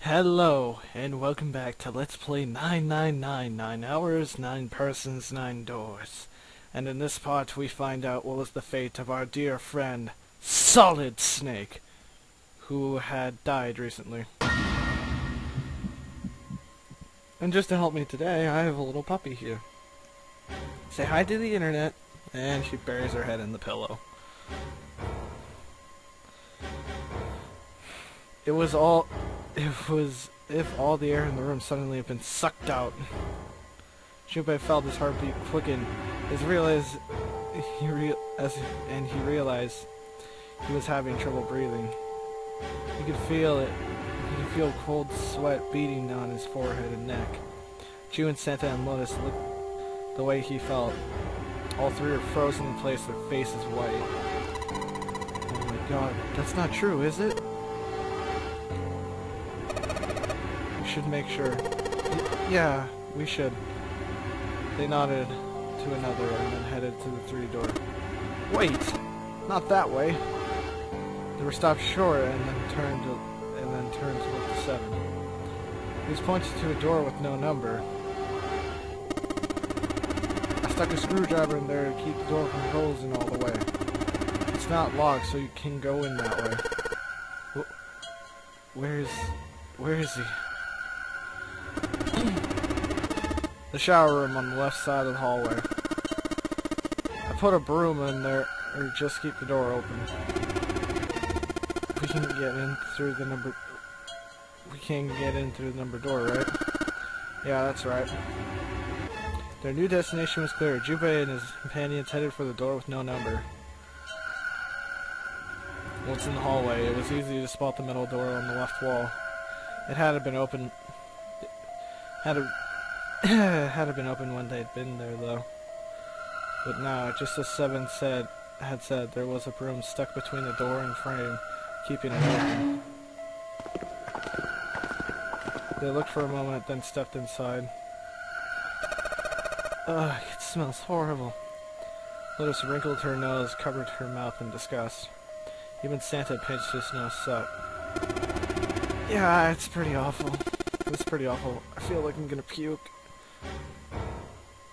Hello, and welcome back to Let's Play 999, 9 hours, 9 persons, 9 doors. And in this part we find out what was the fate of our dear friend, Solid Snake, who had died recently. And just to help me today, I have a little puppy here. Say hi to the internet, and she buries her head in the pillow. If all the air in the room suddenly had been sucked out. Junpei felt his heartbeat quicken. He realized he was having trouble breathing. He could feel it. He could feel cold sweat beating on his forehead and neck. Ju and Santa and Lotus looked the way he felt. All three are frozen in place, their faces white. Oh my god, that's not true, is it? Should make sure. Yeah, we should. They nodded to another and then headed to the 3-door. Wait! Not that way! They were stopped short and then turned to look to 7. He was pointing to a door with no number. I stuck a screwdriver in there to keep the door from closing all the way. It's not locked, so you can go in that way. Where is he? The shower room on the left side of the hallway. I put a broom in there, or just keep the door open. We can get in through the number. We can get in through the number door, right? Yeah, that's right. Their new destination was clear. Junpei and his companions headed for the door with no number. Once in the hallway, it was easy to spot the middle door on the left wall. It had been open. Had it been open when they'd been there, though. But now, just as 7 had said, there was a broom stuck between the door and frame, keeping it open. They looked for a moment, then stepped inside. Ugh, it smells horrible. Lotus wrinkled her nose, covered her mouth in disgust. Even Santa pinched his nose up. Yeah, it's pretty awful. It's pretty awful. I feel like I'm gonna puke.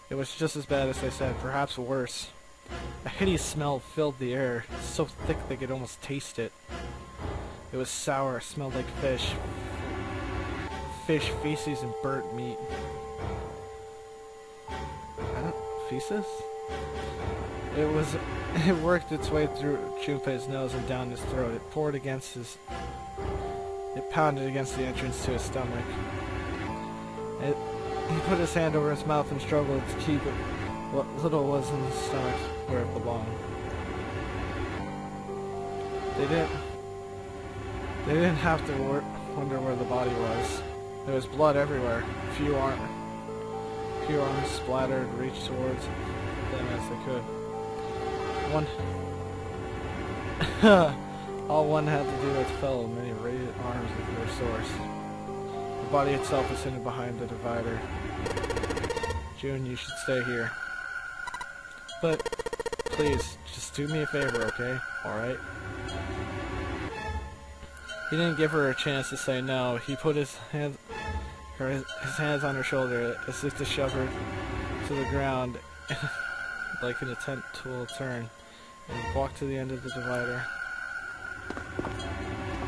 It was just as bad as they said, perhaps worse. A hideous smell filled the air, so thick they could almost taste it. It was sour, smelled like fish. Fish, feces, and burnt meat. Feces? It worked its way through Junpei's nose and down his throat. It pounded against the entrance to his stomach. He put his hand over his mouth and struggled to keep it, what little was in his stomach where it belonged. They didn't have to wonder where the body was. There was blood everywhere. Few arms splattered, reached towards them as they could. All one had to do was fell many raised arms of their source. The body itself was hidden behind the divider. June, you should stay here. But, please, just do me a favor, okay? Alright? He didn't give her a chance to say no. He put his hands on her shoulder as if to shove her to the ground like an attempt to a turn, and walked to the end of the divider.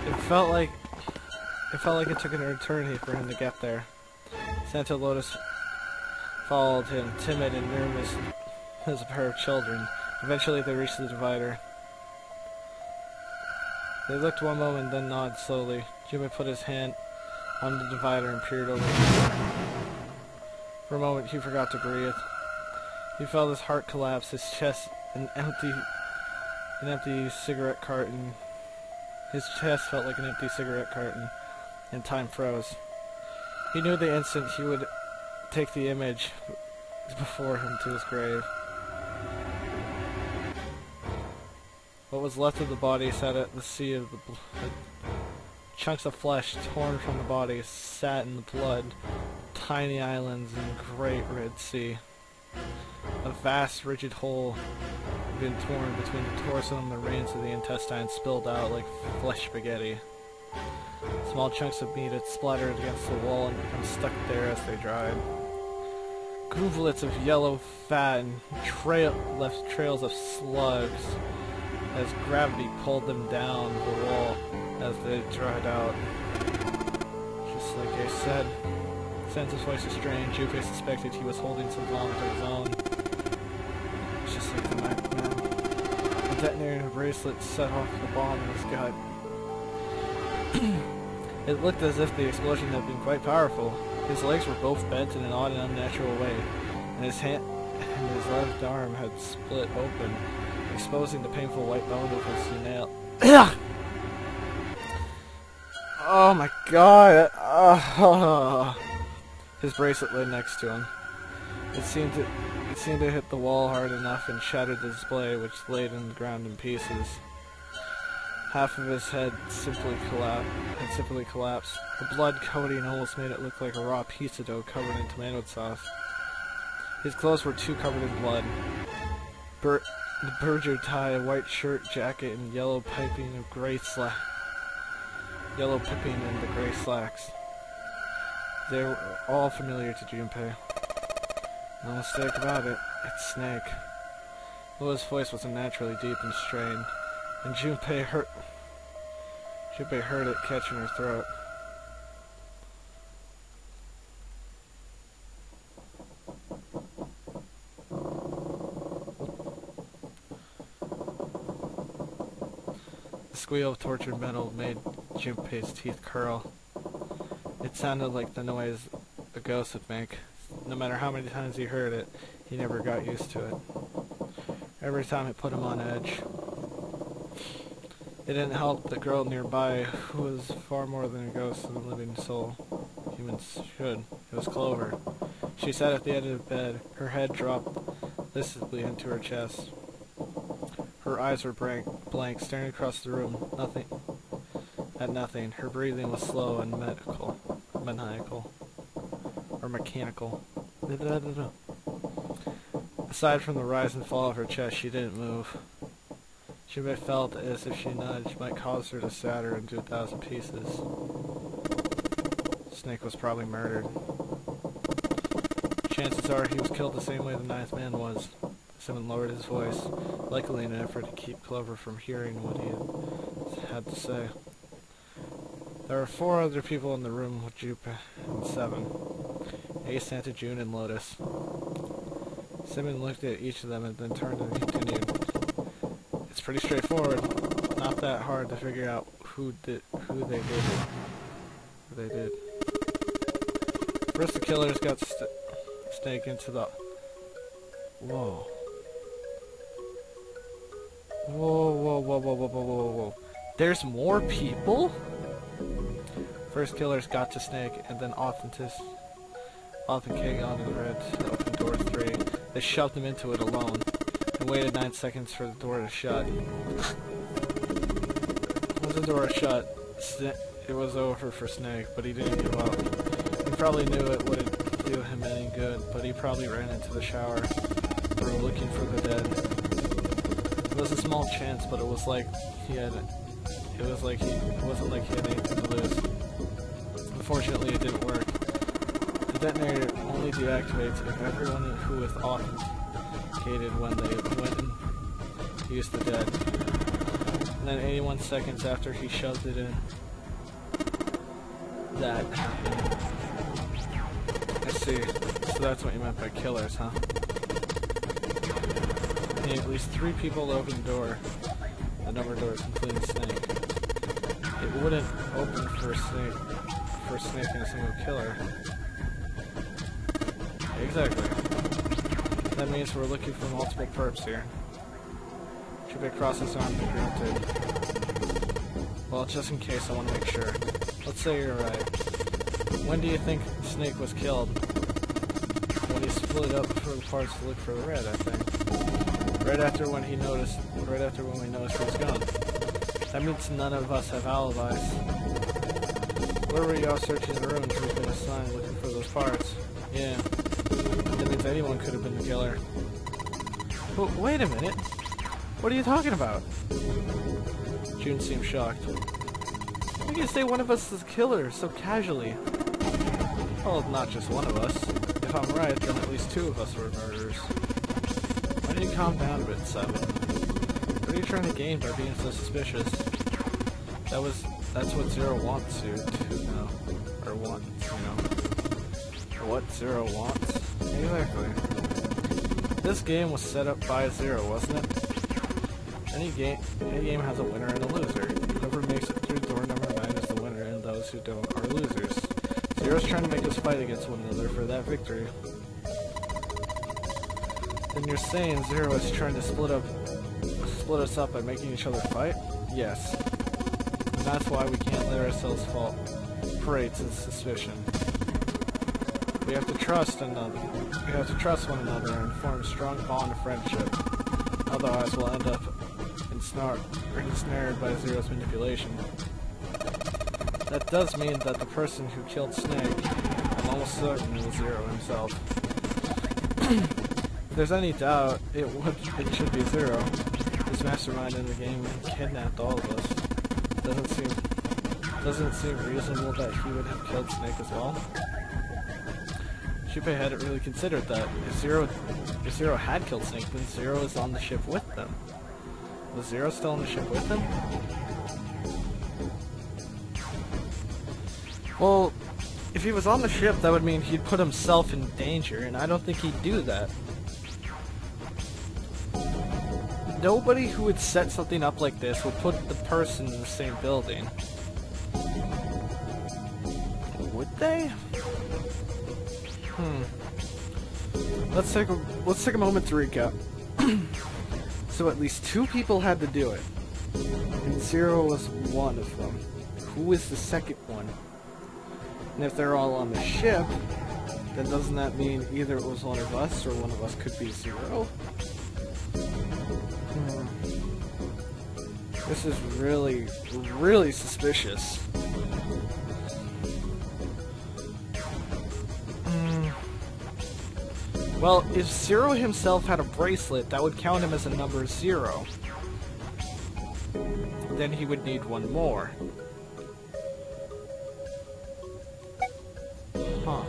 It felt like it took an eternity for him to get there. Santa Lotus followed him, timid and nervous as a pair of children. Eventually they reached the divider. They looked one moment, then nodded slowly. Jimmy put his hand on the divider and peered over. For a moment he forgot to breathe. He felt his heart collapse, his chest an empty cigarette carton. His chest felt like an empty cigarette carton, and time froze. He knew the instant he would take the image before him to his grave. What was left of the body sat at the sea of the blood. Chunks of flesh torn from the body sat in the blood, tiny islands in the great Red Sea. A vast, rigid hole had been torn between the torso and the reins of the intestine, spilled out like flesh spaghetti. Small chunks of meat had splattered against the wall and become stuck there as they dried. Goovlets of yellow fat and left trails of slugs as gravity pulled them down the wall as they dried out. Just like I said, Santa's voice was strange. Junpei suspected he was holding some vomit of his own. Just like the night man. The detonator bracelet set off the bomb in his gut. It looked as if the explosion had been quite powerful. His legs were both bent in an odd and unnatural way, and his left arm had split open, exposing the painful white bone of his nail. Oh my god! His bracelet lay next to him. It seemed to hit the wall hard enough and shattered the display, which laid in the ground in pieces. Half of his head simply collapsed. The blood coating almost made it look like a raw pizza dough covered in tomato sauce. His clothes were too covered in blood. The burger tie, a white shirt, jacket, and yellow piping in the gray slacks. They were all familiar to Junpei. No mistake about it, it's Snake. Loa's voice was unnaturally deep and strained, and Junpei heard it catch in her throat. The squeal of tortured metal made Junpei's teeth curl. It sounded like the noise a ghost would make. No matter how many times he heard it, he never got used to it. Every time it put him on edge. It didn't help the girl nearby, who was far more than a ghost and a living soul. Humans should. It was Clover. She sat at the end of the bed, her head dropped listlessly into her chest. Her eyes were blank, staring across the room, nothing. Her breathing was slow and maniacal. Or mechanical. Aside from the rise and fall of her chest, she didn't move. Junpei felt as if she nudged might cause her to shatter into 1,000 pieces. Snake was probably murdered. Chances are he was killed the same way the ninth man was. Someone lowered his voice, likely in an effort to keep Clover from hearing what he had to say. There were 4 other people in the room with Junpei, and 7. Ace, Santa, June, and Lotus. Simon looked at each of them and then turned and continued. It's pretty straightforward. Not that hard to figure out who they did. First the killers got Snake into the... Whoa. There's more people? First killers got to Snake and then authenticating onto the red to open door 3. They shoved him into it alone and waited 9 seconds for the door to shut. Once the door shut, it was over for Snake, but he didn't give up. He probably knew it wouldn't do him any good, but he probably ran into the shower or looking for the dead. It was a small chance, but it wasn't like he had anything to lose. Unfortunately, it didn't work. The detonator only deactivates if everyone who was authenticated when they went and used the dead. And then 81 seconds after he shoved it in, that happened. I see. So that's what you meant by killers, huh? At least 3 people opened the door. The number of doors, including Snake. It wouldn't open for Snake and a single killer. Exactly. That means we're looking for multiple perps here. Junpei crossed his arms and grunted. Well, just in case, I want to make sure. Let's say you're right. When do you think Snake was killed? When he split up for the parts to look for the red, I think. Right after we noticed he was gone. That means none of us have alibis. Where were y'all searching the room to open a sign looking for those parts? Yeah. That means anyone could have been the killer. But wait a minute. What are you talking about? June seemed shocked. You can say one of us is the killer so casually. Well, not just one of us. If I'm right, then at least 2 of us were murderers. Why don't you calm down a bit, 7? What are you trying to gain by being so suspicious? That's what Zero wants you to know. Or wants, you know. What Zero wants? Exactly. This game was set up by Zero, wasn't it? Any game has a winner and a loser. Whoever makes it through door number 9 is the winner, and those who don't are losers. Zero's trying to make us fight against one another for that victory. Then you're saying Zero is trying to split us up by making each other fight? Yes. And that's why we can't let ourselves fall prey to suspicion. We have to trust another. We have to trust one another and form a strong bond of friendship. Otherwise, we'll end up ensnared by Zero's manipulation. That does mean that the person who killed Snake, I'm almost certain it was Zero himself. If there's any doubt, it should be Zero. This mastermind in the game kidnapped all of us. Doesn't it seem reasonable that he would have killed Snake as well? Junpei hadn't really considered that. If Zero had killed Snake, then Zero is on the ship with them. Was Zero still on the ship with them? Well, if he was on the ship, that would mean he'd put himself in danger, and I don't think he'd do that. Nobody who would set something up like this would put the person in the same building. Would they? Let's take a moment to recap. So at least 2 people had to do it, and Zero was one of them. Who is the second one? And if they're all on the ship, then doesn't that mean either it was one of us or one of us could be Zero? This is really, really suspicious. Well, if Zero himself had a bracelet, that would count him as a number 0. Then he would need one more. Huh.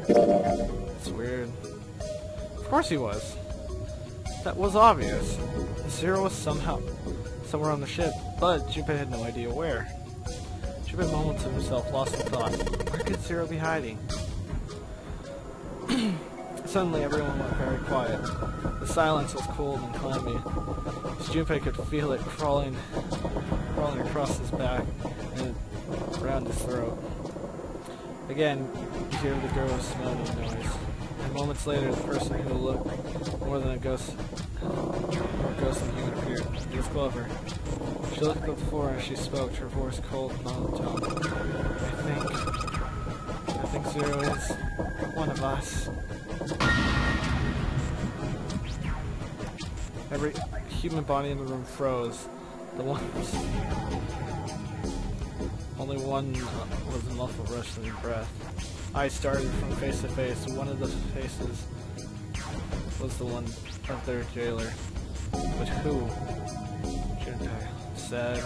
That's weird. Of course he was. That was obvious. Zero was somewhere on the ship, but Junpei had no idea where. Junpei mumbled to himself, lost in thought. Where could Zero be hiding? Suddenly everyone went very quiet. The silence was cold and clammy. Junpei could feel it crawling across his back and around his throat. Again, you hear the gross moaning noise. And moments later, the person who looked more than a ghost than human appeared. It was Clover. She looked at the floor and she spoke, her voice cold and monotone. I think Zero is one of us. Every human body in the room froze. Only one was a muffled rushing breath. Eyes started from face to face. One of the faces was the one of their jailer. But who? Junpei said.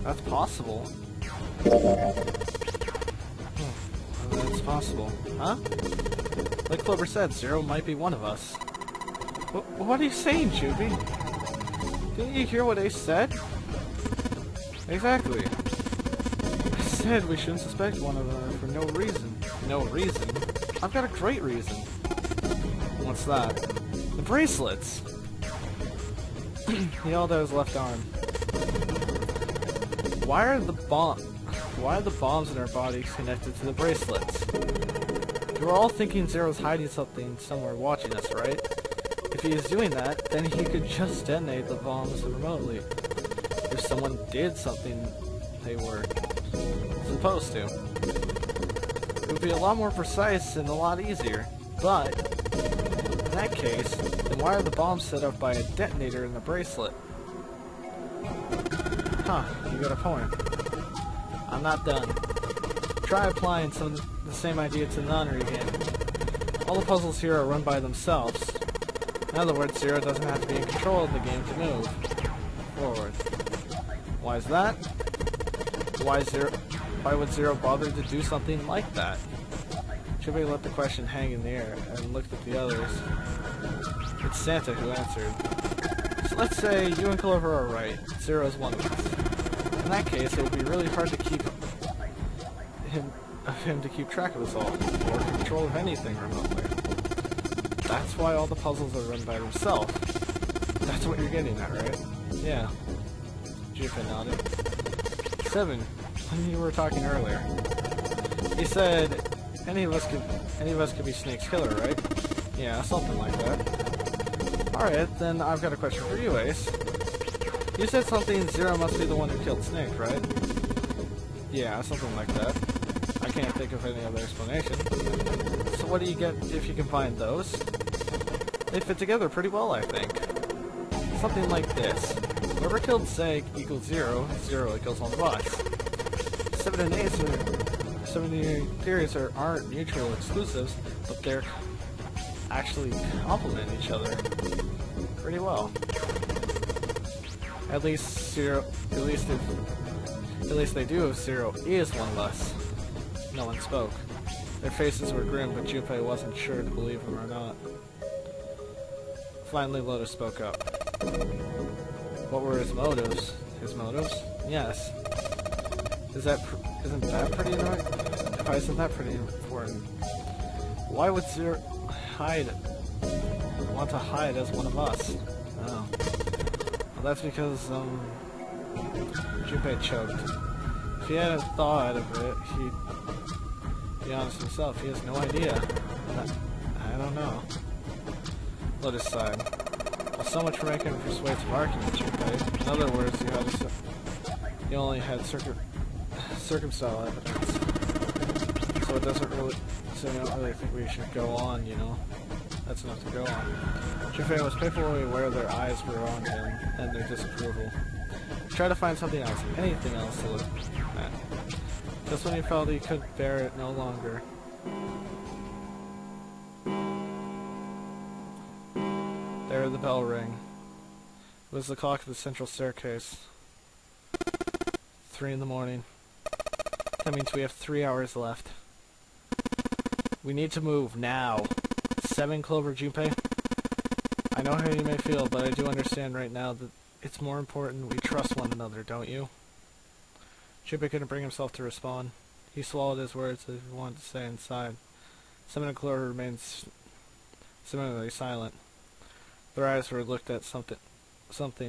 That's possible. That's possible. Huh? Like Clover said, Zero might be one of us. What are you saying, Juby? Didn't you hear what Ace said? Exactly. I said we shouldn't suspect one another for no reason. No reason? I've got a great reason. What's that? The bracelets! He held out his left arm. Why are the bombs in our bodies connected to the bracelets? We're all thinking Zero's hiding something somewhere watching us, right? If he is doing that, then he could just detonate the bombs remotely. If someone did something they were supposed to. It would be a lot more precise and a lot easier. But, in that case, then why are the bombs set up by a detonator in the bracelet? Huh, you got a point. I'm not done. Try applying the same idea to the nunnery game. All the puzzles here are run by themselves. In other words, Zero doesn't have to be in control of the game to move forward. Why is that? Why would Zero bother to do something like that? Junpei let the question hang in the air and looked at the others. It's Santa who answered. So let's say you and Clover are right. Zero's one of us. In that case, it would be really hard to keep him to keep track of us all, or control of anything remotely. That's why all the puzzles are run by himself. That's what you're getting at, right? Yeah. Junpei nodded. 7. When you were talking earlier, he said any of us could be Snake's killer, right? Yeah, something like that. Alright, then I've got a question for you, Ace. You said something Zero must be the one who killed Snake, right? Yeah, something like that. I can't think of any other explanation. So what do you get if you combine those? They fit together pretty well, I think. Something like this. Whoever killed Snake equals 0, 0 equals one of us. 7 and 8 theories aren't mutual exclusives, but they're actually complement each other pretty well. At least they do if Zero is one of us. No one spoke. Their faces were grim, but Junpei wasn't sure to believe him or not. Finally, Lotus spoke up. What were his motives? His motives? Yes. Isn't that pretty annoying? Why isn't that pretty important? Why would Zero want to hide as one of us? Oh. Well, that's because, Junpei choked. If he hadn't thought of it, he'd be honest himself. He has no idea. I don't know. Lotus sighed. Well, so much for making a persuasive argument, Junpei. In other words, you only had circumstantial evidence. So you don't really think we should go on, you know? That's enough to go on. Junpei was painfully aware their eyes were on him and their disapproval. He tried to find something else, anything else to look at. Just when he felt he could bear it no longer. There the bell rang. It was the clock of the central staircase. 3 in the morning. That means we have 3 hours left. We need to move now. 7, Clover, Junpei. I know how you may feel, but I do understand right now that it's more important we trust one another, don't you? Junpei couldn't bring himself to respond. He swallowed his words as if he wanted to stay inside. 7 and Clover remained similarly silent. Their eyes were looked at something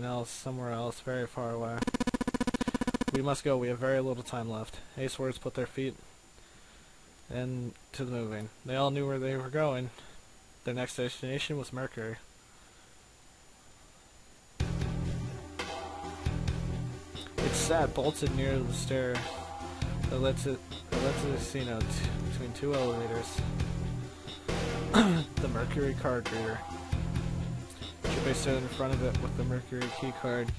else, somewhere else, very far away. We must go. We have very little time left. Ace's words put their feet into the moving. They all knew where they were going. Their next destination was Mercury. It sat bolted near the stair that led to the casino between 2 elevators. The Mercury card reader. Junpei stood in front of it with the Mercury key card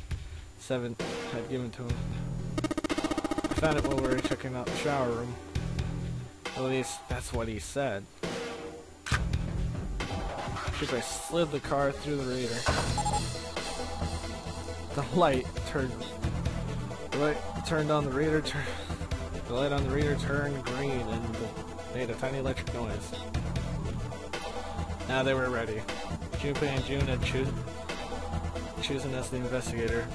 7 had given to him. I found it while we were checking out the shower room. At least, that's what he said. Junpei slid the card through the reader. The light on the reader the light on the reader turned green and made a tiny electric noise. Now they were ready. Junpei and June had chosen as the investigator.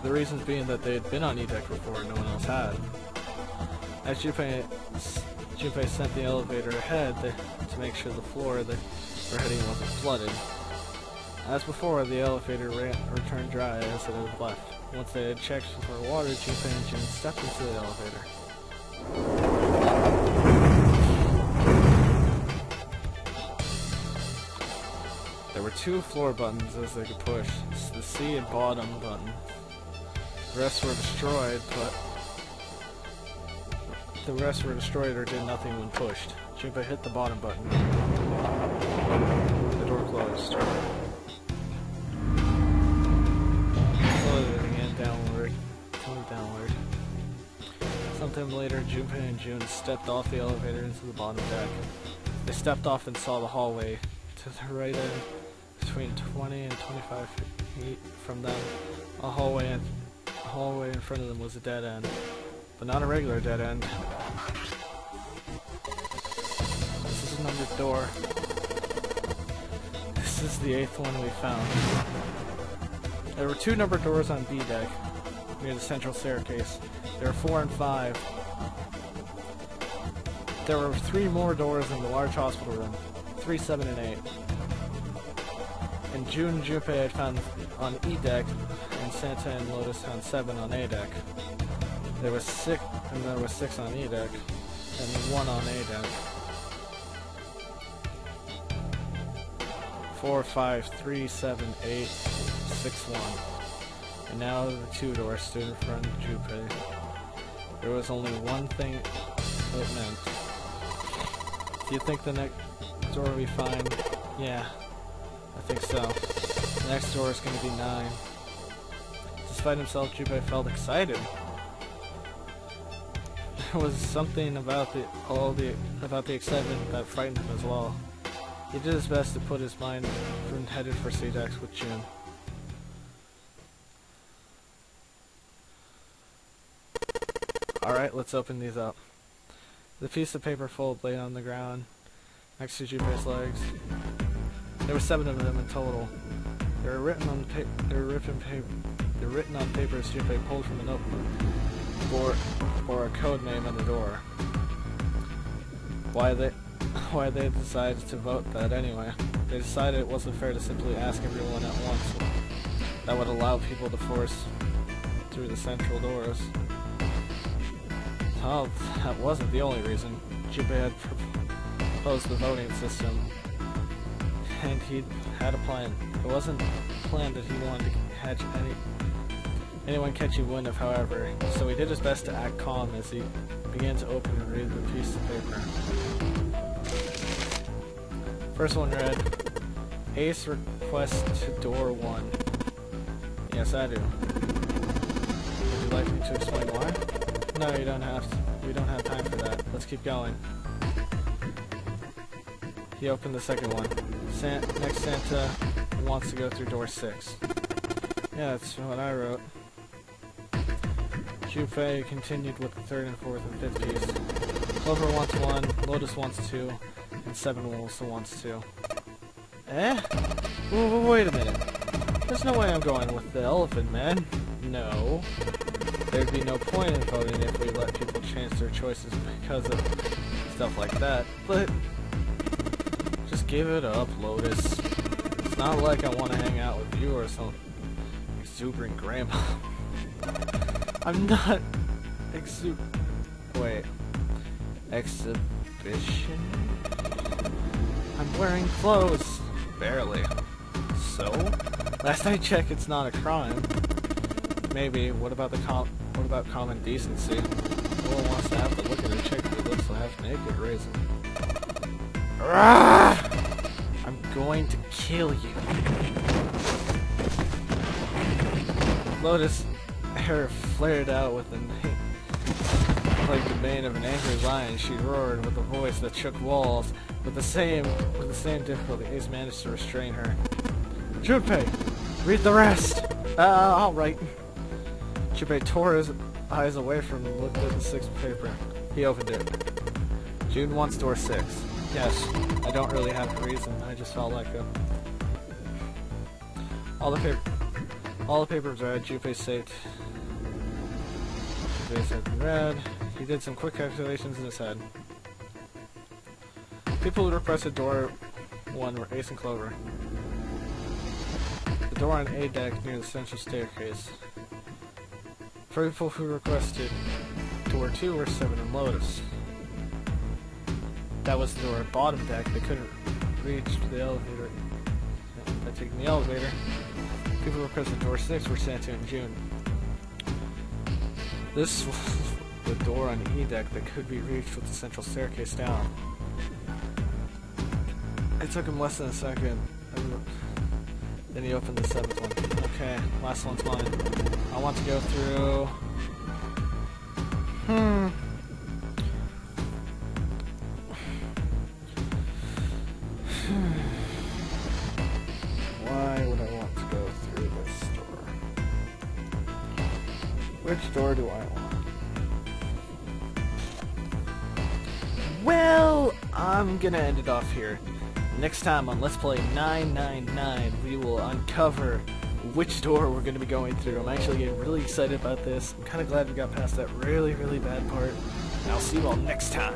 The reasons being that they had been on E-Deck before and no one else had. As Junpei sent the elevator ahead to make sure the floor they were heading wasn't flooded. As before, the elevator returned dry as it had left. Once they had checked for water, Junpei and June stepped into the elevator. There were 2 floor buttons as they could push, the C and bottom button. The rest were destroyed, or did nothing when pushed. Junpei hit the bottom button. The door closed. Slowly began downward. Sometime later, Junpei and June stepped off the elevator into the bottom deck. They stepped off and saw the hallway to the right end, between 20 and 25 feet from them. A hallway in front of them was a dead end, but not a regular dead end. This is a numbered door. This is the 8th one we found. There were 2 numbered doors on B deck, near the central staircase. There were 4 and 5. There were 3 more doors in the large hospital room, 3, 7, and 8. In June, Junpei had found on E deck, and Santa and Lotus found 7 on A deck. There was 6 on E deck, and 1 on A deck. 4, 5, 3, 7, 8, 6, 1. And now the 2 doors stood in front of Junpei. There was only one thing it meant. Do you think the next door we find? Yeah, I think so. The next door is going to be 9. Despite himself, Junpei felt excited. There was something about the excitement that frightened him as well. He did his best to put his mind headed for C-Dex with June. Alright, let's open these up. The piece of paper folded lay on the ground next to Junpei's legs. There were 7 of them in total. They were written on paper as Junpei pulled from a notebook for a code name on the door. Why they decided to vote that anyway. They decided it wasn't fair to simply ask everyone at once. That would allow people to force through the central doors. Oh, that wasn't the only reason. Junpei had proposed the voting system, and he had a plan. It wasn't a plan that he wanted to catch anyone catching wind of, however, so he did his best to act calm as he began to open and read the piece of paper. First one read, Ace request to door 1. Yes, I do. Would you like me to explain why? No, you don't have to. We don't have time for that. Let's keep going. He opened the second one. Next Santa wants to go through door 6. Yeah, that's what I wrote. Junpei continued with the 3rd and 4th and 5th piece. Clover wants 1, Lotus wants 2, and 7 also wants 2. Eh? Wait a minute. There's no way I'm going with the Elephant Man. No. There'd be no point in voting if we let people change their choices because of stuff like that. But just give it up, Lotus. It's not like I want to hang out with you or some exuberant grandma. I'm not exhibition? I'm wearing clothes. Barely. So? Last I checked, it's not a crime. Maybe. What about common decency? No one wants to have to look at a chick who looks half naked, raisin. I'm going to kill you. Lotus' hair flared out with like the bane of an angry lion. She roared with a voice that shook walls. With the same difficulty, Ace managed to restrain her. Junpei, read the rest. All right. Junpei tore his eyes away from him and looked at the 6th paper. He opened it. June wants door 6. Yes, I don't really have a reason. I just felt like a. All the papers read. Junpei said read. He did some quick calculations in his head. People who requested door 1 were Ace and Clover. The door on A deck near the central staircase. For people who requested door 2 were 7 and Lotus. That was the door at bottom deck. They couldn't reach the elevator by taking the elevator. People who requested door 6 were Santa and June. This was the door on E deck that could be reached with the central staircase down. It took him less than a second, and then he opened the 7th one. Okay, last one's mine. I want to go through... Which door do I want? Well, I'm gonna end it off here. Next time on Let's Play 999, we will uncover which door we're gonna be going through. I'm actually getting really excited about this. I'm kinda glad we got past that really, really bad part. And I'll see you all next time.